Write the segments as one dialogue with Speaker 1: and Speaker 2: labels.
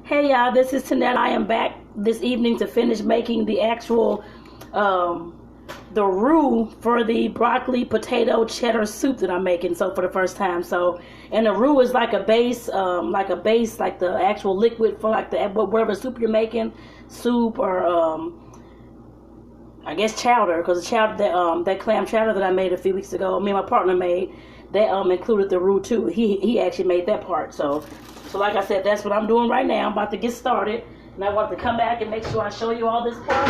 Speaker 1: Hey y'all, this is Tonetta. I am back this evening to finish making the actual the roux for the broccoli potato cheddar soup that I'm making. So for the first time, and the roux is like a base, like the actual liquid for like the whatever soup you're making, soup or I guess chowder, because the chowder that clam chowder that I made a few weeks ago, me and my partner made, that included the roux too. He actually made that part. So like I said, that's what I'm doing right now. I'm about to get started, and I want to come back and make sure I show you all this part.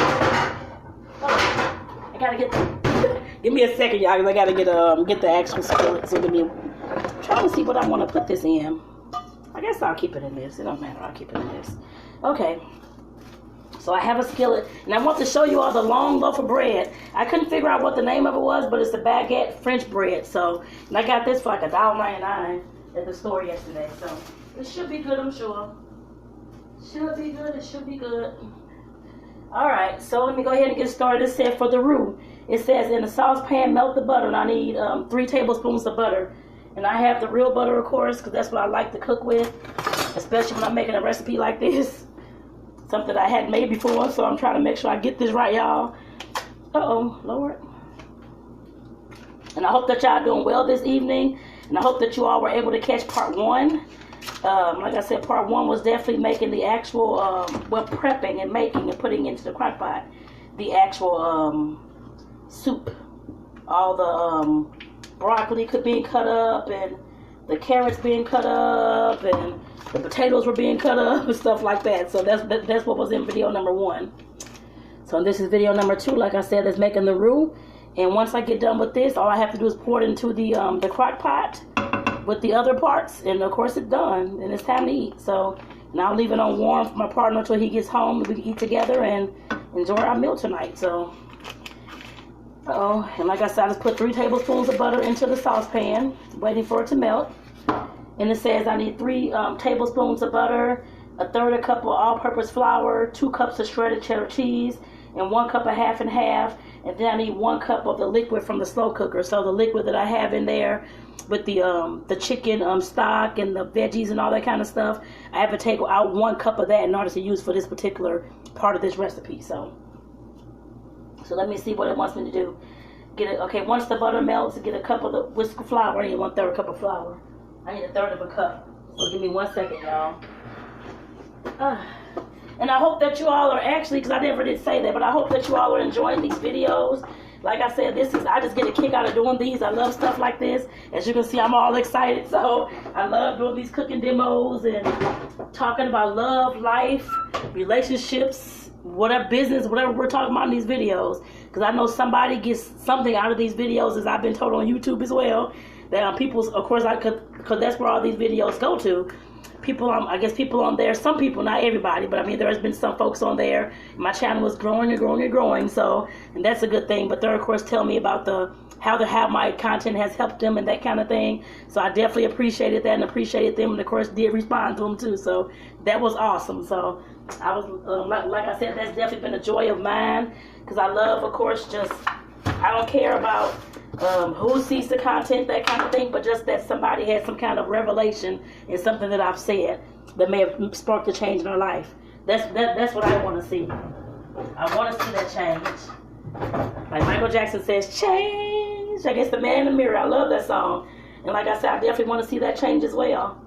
Speaker 1: Oh, I gotta get. Give me a second, y'all, because I gotta get the actual skillet. So I'm trying to see what I want to put this in. I guess I'll keep it in this. It don't matter. I'll keep it in this. Okay. So I have a skillet, and I want to show you all the long loaf of bread. I couldn't figure out what the name of it was, but it's a baguette French bread. And I got this for like $1.99 at the store yesterday. So it should be good, I'm sure. Should be good. It should be good. All right. So let me go ahead and get started. It said for the roux, it says in a saucepan melt the butter, and I need 3 tablespoons of butter. And I have the real butter, of course, because that's what I like to cook with, especially when I'm making a recipe like this. Something I hadn't made before, so I'm trying to make sure I get this right, y'all. Uh-oh, Lord. And I hope that y'all doing well this evening, and I hope that you all were able to catch part 1. Like I said, part 1 was definitely making the actual, prepping and making and putting into the crock pot the actual soup. All the broccoli being cut up, and the carrots being cut up, and the potatoes were being cut up and stuff like that. So that's what was in video number 1. So this is video number 2. Like I said, that's making the roux. And once I get done with this, all I have to do is pour it into the crock pot with the other parts, and of course it's done, and it's time to eat. So now I'll leave it on warm for my partner until he gets home, and we can eat together and enjoy our meal tonight. So, and like I said, I just put 3 tablespoons of butter into the saucepan, waiting for it to melt. And it says I need 3 tablespoons of butter, 1/3 cup of all-purpose flour, 2 cups of shredded cheddar cheese, and 1 cup of half and half. And then I need 1 cup of the liquid from the slow cooker. So the liquid that I have in there with the chicken stock and the veggies and all that kind of stuff, I have to take out 1 cup of that in order to use for this particular part of this recipe. So let me see what it wants me to do. Okay, once the butter melts, get a cup of the whisk flour. I need 1/3 cup of flour. I need 1/3 of a cup. So give me 1 second, y'all. And I hope that you all are actually, because I never did say that, but I hope that you all are enjoying these videos. Like I said, I just get a kick out of doing these. I love stuff like this. As you can see, I'm all excited. So I love doing these cooking demos and talking about love, life, relationships, whatever business, whatever we're talking about in these videos. Because I know somebody gets something out of these videos, as I've been told on YouTube as well. That people, of course, because that's where all these videos go to. People, I guess people on there, some people, not everybody, but I mean, there has been some folks on there. My channel is growing and growing and growing, and that's a good thing. But they're, of course, tell me about how my content has helped them and that kind of thing. So I definitely appreciated that and appreciated them, and of course did respond to them too. So that was awesome. So I was, like I said, that's definitely been a joy of mine, because I love, of course, I don't care about who sees the content, that kind of thing, but just that somebody had some kind of revelation in something that I've said that may have sparked a change in their life. That's what I want to see. I want to see that change. Like Michael Jackson says, change. I guess the man in the mirror. I love that song. And like I said, I definitely want to see that change as well.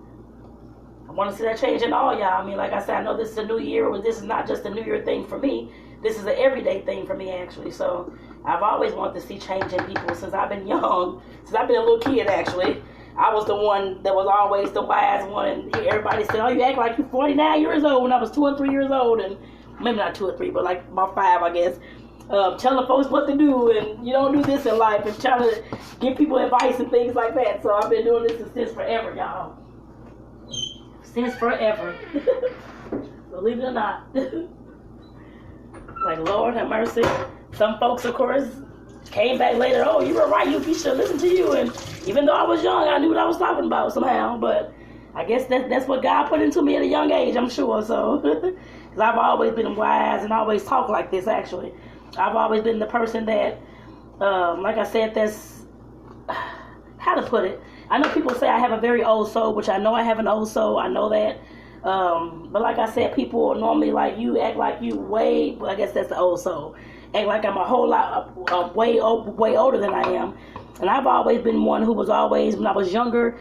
Speaker 1: I want to see that change in all y'all. I mean, like I said, I know this is a new year, but this is not just a new year thing for me. This is an everyday thing for me, actually. So I've always wanted to see change in people since I've been young. Since I've been a little kid, actually. I was the one that was always the wise one. And everybody said, oh, you act like you're 49 years old, when I was 2 or 3 years old. And maybe not 2 or 3, but like about 5, I guess. Telling folks what to do, and you don't do this in life, and trying to give people advice and things like that. So I've been doing this since forever, y'all. Since forever. Believe it or not. Like, Lord have mercy. Some folks, of course, came back later. Oh, you were right. You should listen to you. And even though I was young, I knew what I was talking about somehow. But I guess that's what God put into me at a young age, I'm sure. So, because I've always been wise and always talk like this, actually. I've always been the person that, like I said, that's, how to put it. I know people say I have a very old soul, which I know I have an old soul. I know that. But like I said, people normally like you act like you way. Well, I guess that's the old soul. Act like I'm a whole lot way older than I am. And I've always been one who was always, when I was younger,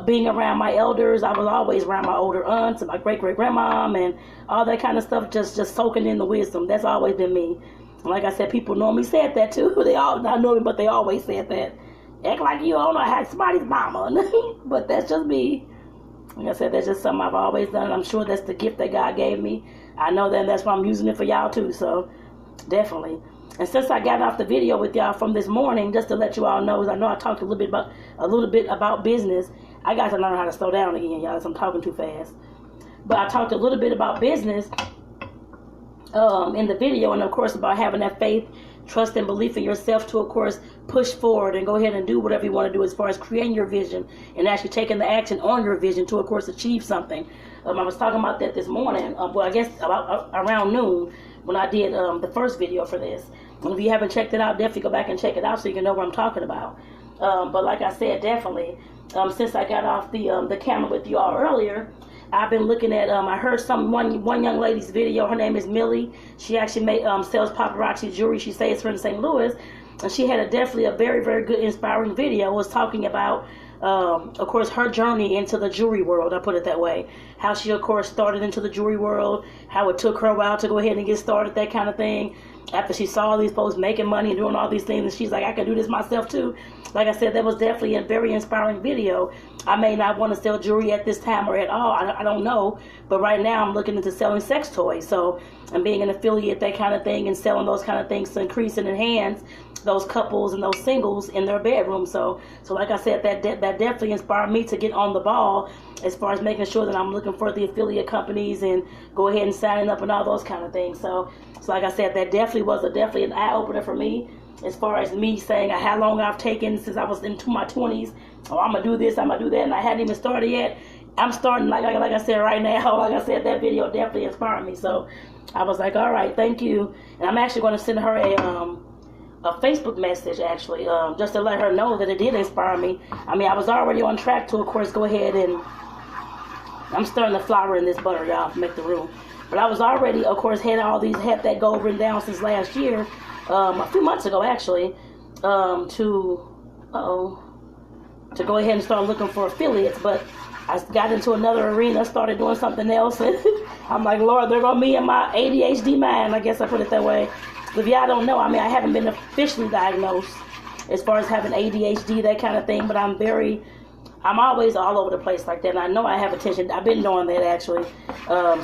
Speaker 1: being around my elders. I was always around my older aunts and my great-great-grandmom and all that kind of stuff, just soaking in the wisdom. That's always been me. And like I said, people normally said that too. They all, not normally, but they always said that. Act like you don't know how somebody's mama. But that's just me. Like I said, that's just something I've always done. And I'm sure that's the gift that God gave me. I know that, and that's why I'm using it for y'all too. So definitely. And since I got off the video with y'all from this morning, just to let you all know, I know I talked a little bit about business. I got to learn how to slow down again, y'all, because I'm talking too fast. But I talked a little bit about business in the video, and of course about having that faith, trust, and belief in yourself to, of course, push forward and go ahead and do whatever you want to do as far as creating your vision and actually taking the action on your vision to, of course, achieve something. I was talking about that this morning, well, I guess about around noon when I did the first video for this. And if you haven't checked it out, definitely go back and check it out so you can know what I'm talking about. But like I said, definitely, since I got off the camera with you all earlier, I've been looking at, I heard one young lady's video. Her name is Millie. She actually sells paparazzi jewelry. She stays here in St. Louis. And she had definitely a very, very good, inspiring video. It was talking about, of course, her journey into the jewelry world. I put it that way. How she, of course, started into the jewelry world. How it took her a while to go ahead and get started, that kind of thing. After she saw all these folks making money and doing all these things, and she's like, I can do this myself too. Like I said, that was definitely a very inspiring video. I may not want to sell jewelry at this time or at all. I don't know. But right now I'm looking into selling sex toys. So I'm being an affiliate, that kind of thing, and selling those kind of things to increase and enhance those couples and those singles in their bedroom. So like I said, that definitely inspired me to get on the ball as far as making sure that I'm looking for the affiliate companies and go ahead and signing up and all those kind of things. So like I said, that definitely was definitely an eye-opener for me as far as me saying how long I've taken since I was into my 20s. Oh, I'm going to do this, I'm going to do that, and I hadn't even started yet. I'm starting, like I said, right now. Like I said, that video definitely inspired me. So I was like, all right, thank you. And I'm actually going to send her a Facebook message, actually, just to let her know that it did inspire me. I mean, I was already on track to, of course, go ahead and I'm stirring the flour in this butter, y'all, to make the roux. But I was already, of course, had that goal written down since last year, a few months ago, actually, to go ahead and start looking for affiliates. But I got into another arena, started doing something else, and I'm like, Lord, there go me and my ADHD mind, I guess I put it that way. If y'all don't know, I mean, I haven't been officially diagnosed as far as having ADHD, that kind of thing, but I'm always all over the place like that, and I know I have attention. I've been doing that, actually,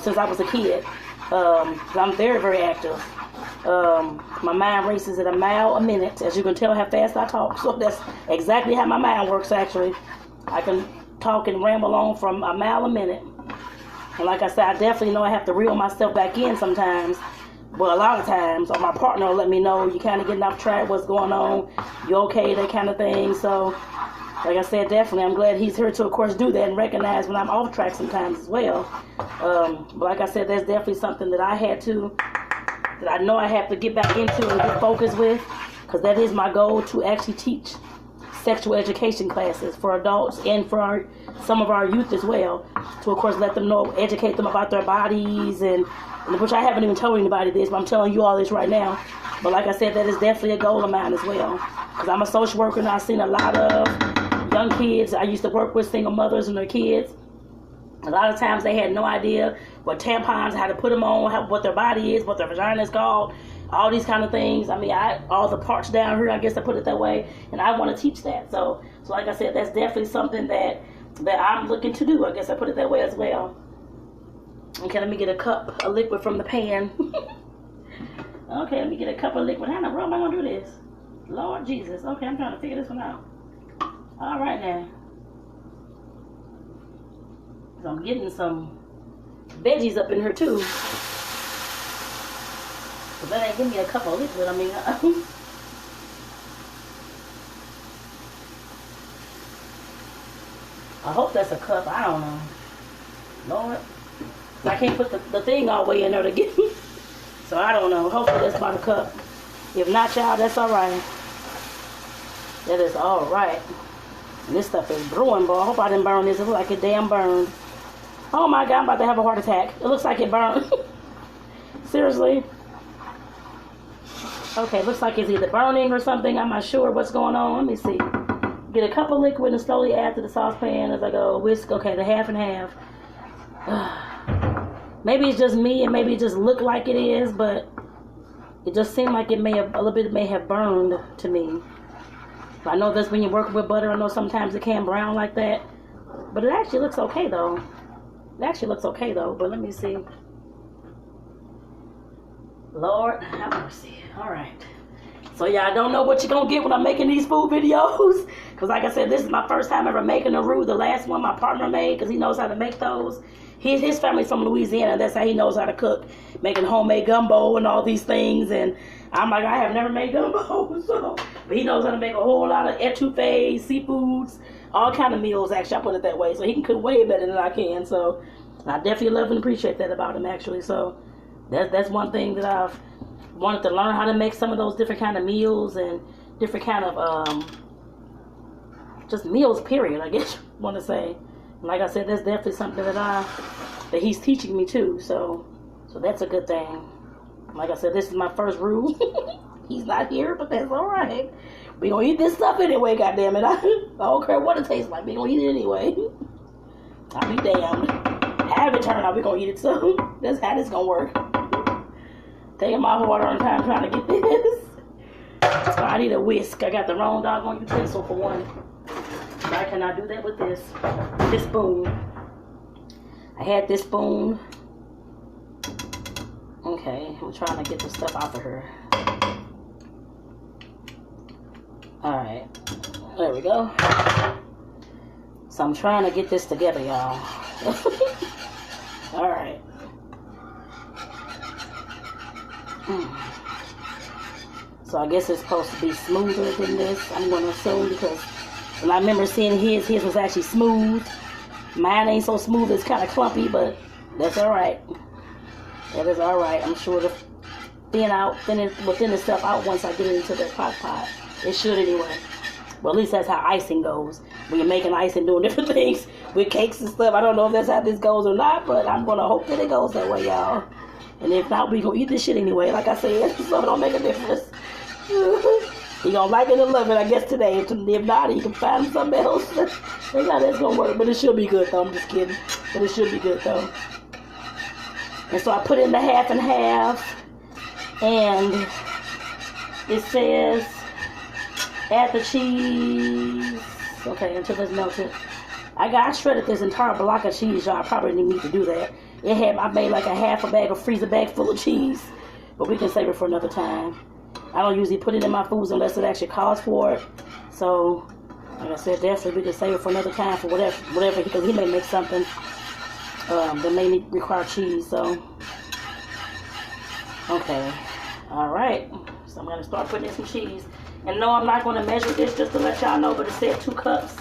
Speaker 1: since I was a kid. I'm very, very active. My mind races at a mile a minute, as you can tell how fast I talk, so that's exactly how my mind works, actually. I can talk and ramble on from a mile a minute. And like I said, I definitely know I have to reel myself back in sometimes. But a lot of times, or my partner will let me know, you kind of getting off track, what's going on, you okay, that kind of thing. So, like I said, definitely, I'm glad he's here to, of course, do that and recognize when I'm off track sometimes as well. But like I said, that's definitely something that that I know I have to get back into and get focused with, because that is my goal, to actually teach sexual education classes for adults and for some of our youth as well, to, of course, let them know, educate them about their bodies, and which I haven't even told anybody this, but I'm telling you all this right now. But like I said, that is definitely a goal of mine as well, because I'm a social worker and I've seen a lot of young kids. I used to work with single mothers and their kids. A lot of times they had no idea what tampons, how to put them on, what their body is, what their vagina is called, all these kind of things. I mean, all the parts down here, I guess I put it that way, and I want to teach that. So like I said, that's definitely something that I'm looking to do. I guess I put it that way as well. Okay, let me get a cup of liquid from the pan. Okay, let me get a cup of liquid. How in the world am I going to do this? Lord Jesus. Okay, I'm trying to figure this one out. All right now. So I'm getting some veggies up in here too. But that ain't give me a cup of liquid. I mean, I hope that's a cup. I don't know. Lord. I can't put the thing all the way in there to get me. So I don't know. Hopefully that's about a cup. If not, y'all, that's all right. That is all right. And this stuff is brewing, boy. I hope I didn't burn this. It looks like it damn burned. Oh my God, I'm about to have a heart attack. It looks like it burned. Seriously. Okay, looks like it's either burning or something. I'm not sure what's going on. Let me see. Get a cup of liquid and slowly add to the saucepan as I go. Whisk. Okay, the half and half. Maybe it's just me and maybe it just looked like it is, but it just seemed like it may have, a little bit may have burned to me. I know that's when you're working with butter. I know sometimes it can brown like that. But it actually looks okay though. It actually looks okay though, but let me see. Lord have mercy. Alright. So yeah, I don't know what you're going to get when I'm making these food videos. Because like I said, this is my first time ever making a roux. The last one my partner made because he knows how to make those. His family's from Louisiana. That's how he knows how to cook. Making homemade gumbo and all these things. And I'm like, I have never made gumbo. So, but he knows how to make a whole lot of etouffees, seafoods, all kind of meals. Actually, I put it that way. So he can cook way better than I can. So I definitely love and appreciate that about him actually. So that's one thing that I've wanted to learn, how to make some of those different kind of meals and different kind of just meals period, I guess you want to say. Like I said, that's definitely something that he's teaching me too, so that's a good thing. Like I said, this is my first roux. He's not here, but that's all right. We gonna eat this stuff anyway, goddammit. I don't care what it tastes like, we gonna eat it anyway. I'll be damned. Have it turn out, we gonna eat it, so that's how this gonna work. Taking my hard-earned time trying to get this. So I need a whisk. I got the wrong doggone utensil for one. Why can I do that with this spoon? I had this spoon. Okay, I'm trying to get the stuff out of her. Alright, there we go. So I'm trying to get this together, y'all. Alright. So I guess it's supposed to be smoother than this, I'm going to assume, because when I remember seeing his was actually smooth. Mine ain't so smooth, it's kind of clumpy, but that's alright. That is alright. I'm sure to thin the stuff out once I get it into the pot. It should anyway. Well, at least that's how icing goes. When you're making ice and doing different things with cakes and stuff. I don't know if that's how this goes or not, but I'm going to hope that it goes that way, y'all. And if not, we going to eat this shit anyway, like I said. So it don't make a difference. You gonna like it and love it, I guess, today. If not, you can find something else. That's how that's gonna work. But it should be good, though. I'm just kidding. But it should be good, though. And so I put in the half and half. And it says, add the cheese. Okay, until it's melted. I shredded this entire block of cheese, y'all. I probably didn't need to do that. I made like a freezer bag full of cheese. But we can save it for another time. I don't usually put it in my foods unless it actually calls for it. So, like I said, definitely we can save it for another time for whatever, because he may make something that may require cheese. So, okay, all right. So I'm gonna start putting in some cheese. And no, I'm not gonna measure this just to let y'all know, but it said 2 cups.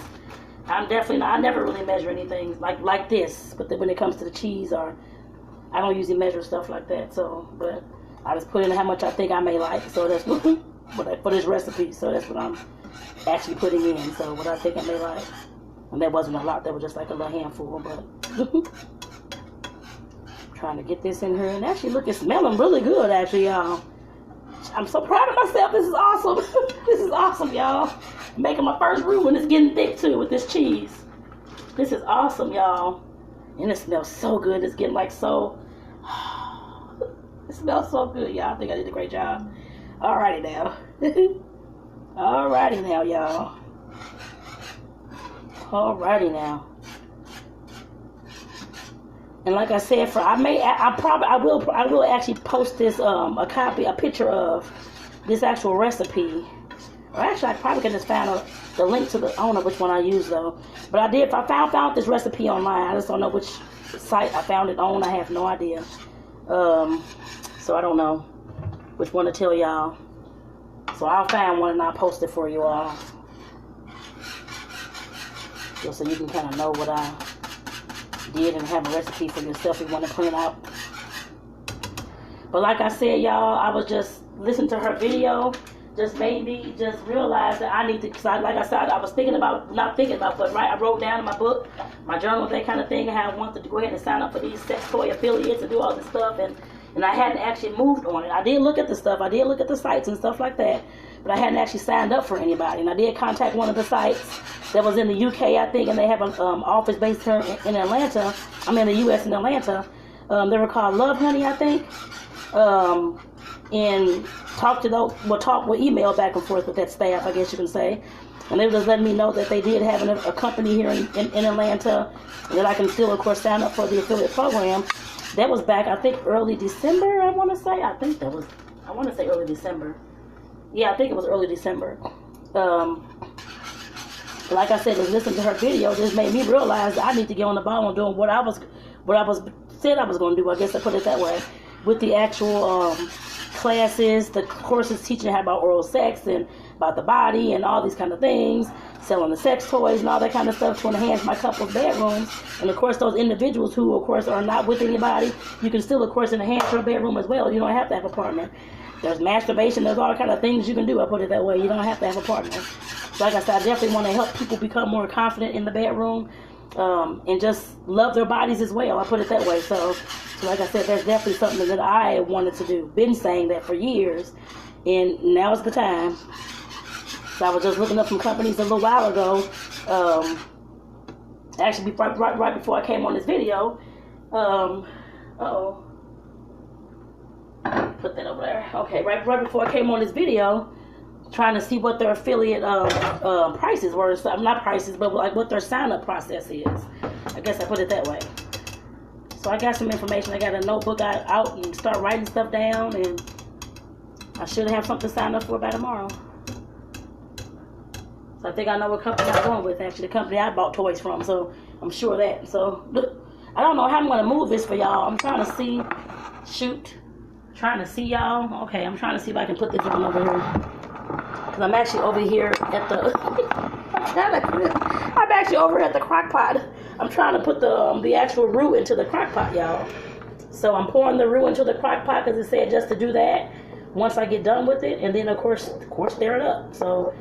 Speaker 1: I'm definitely not. I never really measure anything like this, but when it comes to the cheese, or I don't usually measure stuff like that. So, but I just put in how much I think I may like, so that's what for this recipe. So that's what I'm actually putting in. So what I think I may like, and that wasn't a lot. That was just like a little handful. But trying to get this in here, and actually, look, it's smelling really good, actually, y'all. I'm so proud of myself. This is awesome. This is awesome, y'all. I'm making my first roux, and it's getting thick too with this cheese. This is awesome, y'all, and it smells so good. It's getting like so. It smells so good, y'all. I think I did a great job. Alrighty now. Alrighty now, y'all. Alrighty now. And like I said, I will actually post this a picture of this actual recipe. Or actually, I probably can just find the link to the. I don't know which one I use though. But I found this recipe online. I just don't know which site I found it on. I have no idea. So I don't know which one to tell y'all. So I'll find one and I'll post it for you all. Just so you can kind of know what I did and have a recipe for yourself if you want to print out. But like I said, y'all, I was just listening to her video. just made me just realize that I need to, cause like I said, I was thinking about, not thinking about, but right, I wrote down in my book, my journal, that kind of thing, how I wanted to go ahead and sign up for these sex toy affiliates and do all this stuff, and I hadn't actually moved on it. I did look at the stuff, I did look at the sites and stuff like that, but I hadn't actually signed up for anybody. And I did contact one of the sites that was in the UK, I think, and they have an office based here in Atlanta. I'm in the US in Atlanta. They were called Love Honey, I think. And talk with email back and forth with that staff, I guess you can say. And they were just letting me know that they did have a company here in Atlanta, and that I can still, of course, sign up for the affiliate program. That was back, I think, early December, I want to say. I want to say early December. Yeah, I think it was early December. Like I said, just listening to her video just made me realize that I need to get on the ball and doing what I said I was going to do. I guess I put it that way, with the actual classes, the courses teaching how about oral sex and about the body and all these kind of things, selling the sex toys and all that kind of stuff to enhance my couple's bedrooms. And of course, those individuals who, of course, are not with anybody, you can still, of course, enhance your bedroom as well. You don't have to have a partner. There's masturbation. There's all kind of things you can do. I put it that way. You don't have to have a partner. So like I said, I definitely want to help people become more confident in the bedroom, and just love their bodies as well. I put it that way. So like I said, there's definitely something that I wanted to do. Been saying that for years, and now is the time. So I was just looking up some companies a little while ago. Actually, right before I came on this video. Put that over there. Okay, right before I came on this video, trying to see what their affiliate prices were. So, not prices, but like what their sign-up process is. I guess I put it that way. So I got some information. I got a notebook out and start writing stuff down, and I should have something signed up for by tomorrow. So I think I know what company I'm going with, actually. The company I bought toys from, so I'm sure of that. So I don't know how I'm going to move this for y'all. I'm trying to see. Trying to see y'all. Okay, I'm trying to see if I can put this one over here. Because I'm actually over here at the... I'm actually over at the crock pot. I'm trying to put the actual roux into the crock pot, y'all. So I'm pouring the roux into the crock pot because it said just to do that once I get done with it. And then, of course, stir it up. So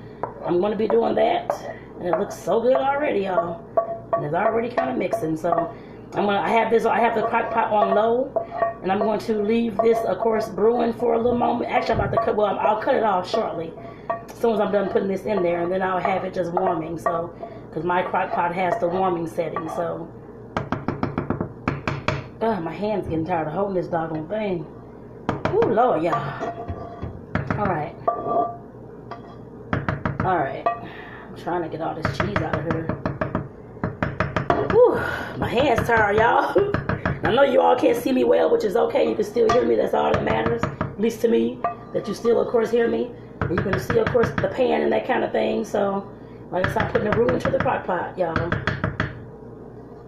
Speaker 1: I'm going to be doing that. And it looks so good already, y'all. And it's already kind of mixing. So I have the crock pot on low. And I'm going to leave this, of course, brewing for a little moment. Actually, I'm about to I'll cut it off shortly. As soon as I'm done putting this in there, and then I'll have it just warming. So, because my crock pot has the warming setting. So, my hand's getting tired of holding this doggone thing. Ooh, Lord, y'all. Alright. I'm trying to get all this cheese out of here. Whew, my hand's tired, y'all. I know you all can't see me well, which is okay. You can still hear me. That's all that matters, at least to me, that you still, of course, hear me. And you can see, of course, the pan and that kind of thing. So, like I said, I'm putting the roux into the crock pot, y'all.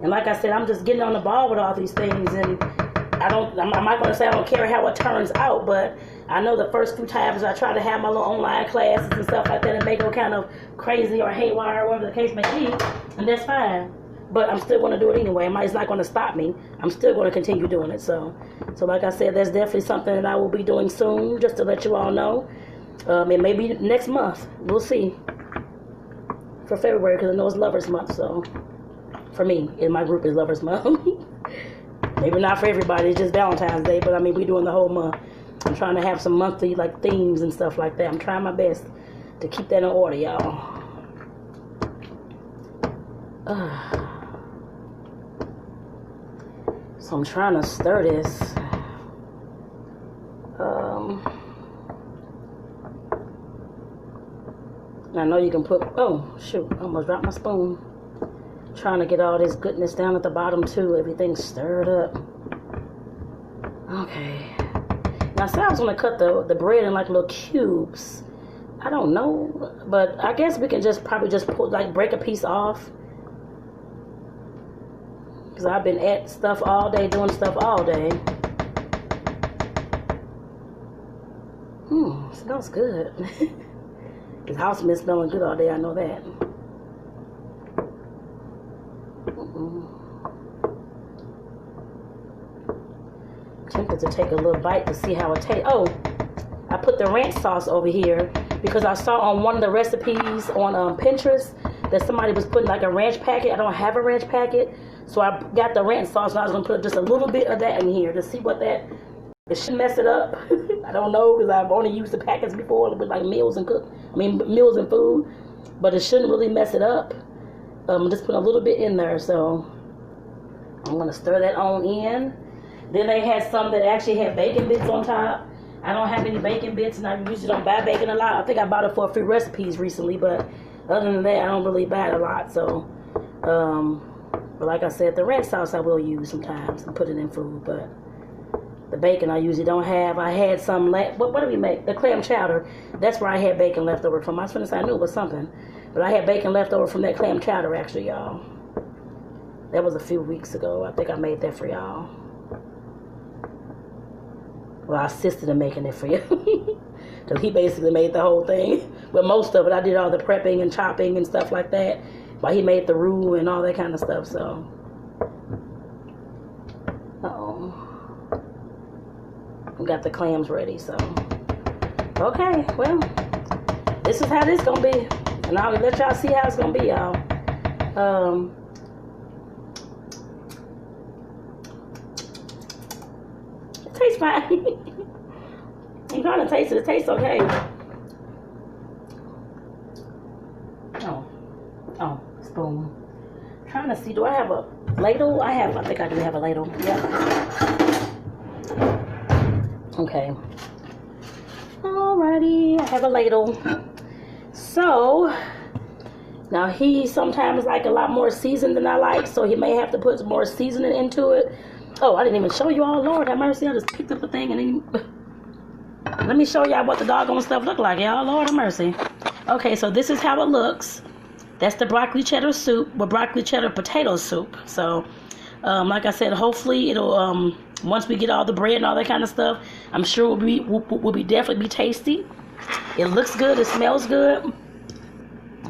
Speaker 1: And like I said, I'm just getting on the ball with all these things. And I'm not going to say I don't care how it turns out, but I know the first few times I try to have my little online classes and stuff like that and make them kind of crazy or haywire or whatever the case may be, and that's fine. But I'm still going to do it anyway. It's not going to stop me. I'm still going to continue doing it. So like I said, that's definitely something that I will be doing soon, just to let you all know. It may be next month. We'll see. For February, because I know it's Lovers Month. So for me, in my group, is Lovers Month. Maybe not for everybody. It's just Valentine's Day. But I mean, we're doing the whole month. I'm trying to have some monthly like themes and stuff like that. I'm trying my best to keep that in order, y'all. So I'm trying to stir this. I know you can put, oh shoot, I almost dropped my spoon. Trying to get all this goodness down at the bottom too. Everything's stirred up. Okay. Now, so I was going to cut the bread in like little cubes. I don't know, but I guess we can probably just break a piece off. Because I've been at stuff all day, doing stuff all day. Smells good. This house been smelling good all day, I know that. Tempted to take a little bite to see how it tastes. Oh, I put the ranch sauce over here because I saw on one of the recipes on Pinterest that somebody was putting like a ranch packet. I don't have a ranch packet, so I got the ranch sauce and I was gonna put just a little bit of that in here to see what that. It shouldn't mess it up. I don't know because I've only used the packets before with like meals and food, but it shouldn't really mess it up. Just put a little bit in there, so I'm gonna stir that on in. Then they had some that actually had bacon bits on top. I don't have any bacon bits, and I usually don't buy bacon a lot. I think I bought it for a few recipes recently, but other than that, I don't really buy it a lot. So, but like I said, the ranch sauce I will use sometimes and put it in food, but the bacon I usually don't have. I had some, what do we make? The clam chowder. That's where I had bacon left over from. I was going to say I knew it was something, but I had bacon left over from that clam chowder actually, y'all. That was a few weeks ago. I think I made that for y'all. Well, I assisted in making it for you. Because he basically made the whole thing. But most of it, I did all the prepping and chopping and stuff like that. While he made the roux and all that kind of stuff, so. We got the clams ready, so. Okay, well, this is how this gonna be. And I'll let y'all see how it's gonna be, y'all. It tastes fine. I'm trying to taste it. It tastes okay. Oh, spoon. I'm trying to see. Do I have a ladle? I think I do have a ladle. Yep. Okay. Alrighty, I have a ladle. So now he sometimes like a lot more seasoned than I like, so he may have to put some more seasoning into it. Oh, I didn't even show you all. Lord have mercy, I just picked up the thing and then let me show y'all what the doggone stuff look like, y'all. Lord have mercy. Okay, so this is how it looks. That's the broccoli cheddar soup with broccoli cheddar potato soup. So like I said, hopefully it'll once we get all the bread and all that kind of stuff, I'm sure will definitely be tasty. It looks good, it smells good.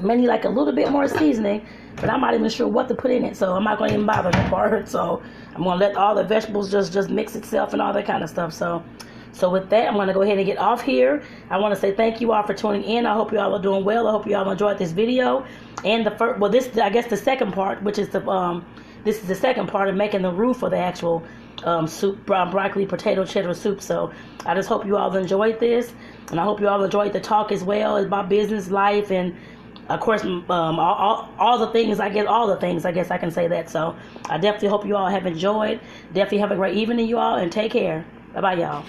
Speaker 1: Maybe like a little bit more seasoning, but I'm not even sure what to put in it, so I'm not going to even bother that part. So I'm going to let all the vegetables just mix itself and all that kind of stuff. So with that, I'm going to go ahead and get off here. I want to say thank you all for tuning in. I hope you all are doing well. I hope you all enjoyed this video. And I guess the second part, which is this is the second part of making the roux for the actual soup, broccoli potato cheddar soup. So I just hope you all enjoyed this, and I hope you all enjoyed the talk as well about business, life, and of course all the things. I guess I can say that. So I definitely hope you all have enjoyed. Definitely have a great evening, you all, and take care. Bye bye, y'all.